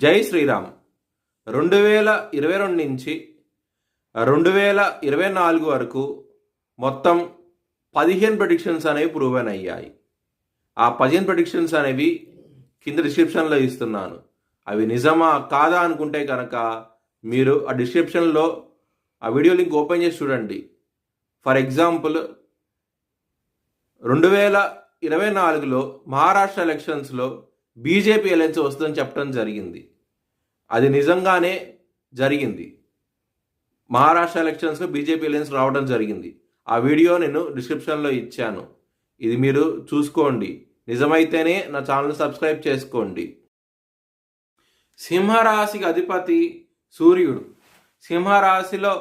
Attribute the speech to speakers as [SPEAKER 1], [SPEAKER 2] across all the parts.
[SPEAKER 1] జై శ్రీరామ్. 2022 నుంచి 2024 వరకు మొత్తం 15 ప్రెడిక్షన్స్ అనేవి ప్రూవెన్ అయ్యాయి. ఆ 15 ప్రెడిక్షన్స్ అనేవి కింద డిస్క్రిప్షన్లో ఇస్తున్నాను. అవి నిజమా కాదా అనుకుంటే కనుక మీరు ఆ డిస్క్రిప్షన్లో ఆ వీడియో లింక్ ఓపెన్ చేసి చూడండి. ఫర్ ఎగ్జాంపుల్ 2024లో మహారాష్ట్ర ఎలక్షన్స్లో బీజేపీ అలయన్స్ వస్తుందని చెప్పడం జరిగింది. అది నిజంగానే జరిగింది. మహారాష్ట్ర ఎలక్షన్స్లో బీజేపీ అలయన్స్ రావడం జరిగింది. ఆ వీడియో నేను డిస్క్రిప్షన్లో ఇచ్చాను. ఇది మీరు చూసుకోండి. నిజమైతేనే నా ఛానల్ సబ్స్క్రైబ్ చేసుకోండి. సింహరాశికి అధిపతి సూర్యుడు. సింహరాశిలో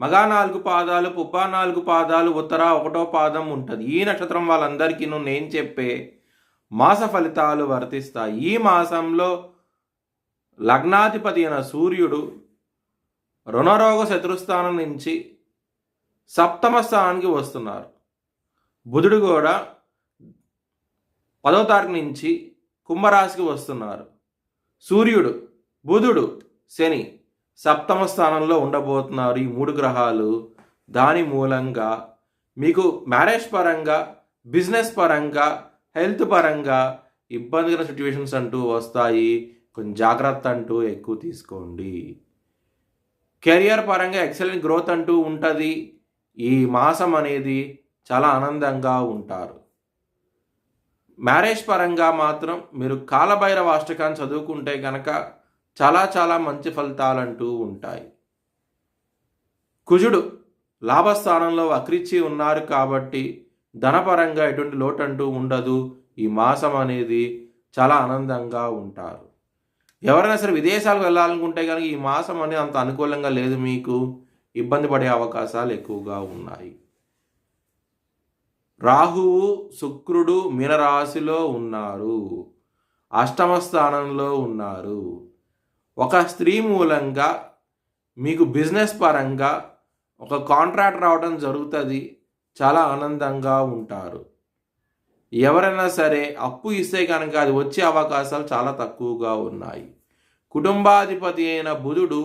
[SPEAKER 1] మగ 4 పాదాలు, పుబ్బ 4 పాదాలు, ఉత్తర 1వ పాదం ఉంటుంది. ఈ నక్షత్రం వాళ్ళందరికీ నేను చెప్పే మాస ఫలితాలు వర్తిస్తాయి. ఈ మాసంలో లగ్నాధిపతి అయిన సూర్యుడు రుణరోగ శత్రుస్థానం నుంచి సప్తమ స్థానానికి వస్తున్నారు. బుధుడు కూడా 10వ తారీఖు నుంచి కుంభరాశికి వస్తున్నారు. సూర్యుడు, బుధుడు, శని సప్తమ స్థానంలో ఉండబోతున్నారు. ఈ 3 గ్రహాలు. దాని మూలంగా మీకు మ్యారేజ్ పరంగా, బిజినెస్ పరంగా, హెల్త్ పరంగా ఇబ్బందికర సిచ్యువేషన్స్ అంటూ వస్తాయి. కొంచెం జాగ్రత్త అంటూ ఎక్కువ తీసుకోండి. కెరియర్ పరంగా ఎక్సలెంట్ గ్రోత్ అంటూ ఉంటుంది. ఈ మాసం అనేది చాలా ఆనందంగా ఉంటారు. మ్యారేజ్ పరంగా మాత్రం మీరు కాలభైరవ అష్టకాన్ని చదువుకుంటే కనుక చాలా చాలా మంచి ఫలితాలంటూ ఉంటాయి. కుజుడు లాభస్థానంలో వక్రించి ఉన్నారు కాబట్టి ధనపరంగా ఎటువంటి లోటు అంటూ ఉండదు. ఈ మాసం అనేది చాలా ఆనందంగా ఉంటారు. ఎవరైనా సరే విదేశాలకు వెళ్ళాలనుకుంటే కనుక ఈ మాసం అనేది అంత అనుకూలంగా లేదు. మీకు ఇబ్బంది పడే అవకాశాలు ఎక్కువగా ఉన్నాయి. రాహువు, శుక్రుడు మీనరాశిలో ఉన్నారు. అష్టమ స్థానంలో ఉన్నారు. ఒక స్త్రీ మూలంగా మీకు బిజినెస్ పరంగా ఒక కాంట్రాక్ట్ రావడం జరుగుతుంది. చాలా ఆనందంగా ఉంటారు. ఎవరైనా సరే అప్పు ఇస్తే కనుక అది వచ్చే అవకాశాలు చాలా తక్కువగా ఉన్నాయి. కుటుంబాధిపతి అయిన బుధుడు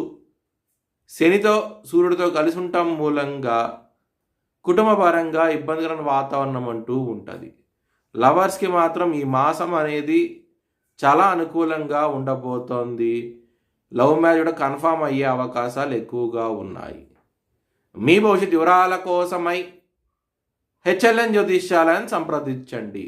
[SPEAKER 1] శనితో, సూర్యుడితో కలిసి ఉండటం మూలంగా కుటుంబ పరంగా ఇబ్బందికరమైన వాతావరణం అంటూ ఉంటుంది. లవర్స్కి మాత్రం ఈ మాసం అనేది చాలా అనుకూలంగా ఉండబోతోంది. లవ్ మ్యారేజ్ కూడా కన్ఫామ్ అయ్యే అవకాశాలు ఎక్కువగా ఉన్నాయి. మీ భవిష్యత్ వివరాల కోసమై హెచ్ఎల్ఎన్ జ్యోతిష్యాలయాన్ని సంప్రదించండి.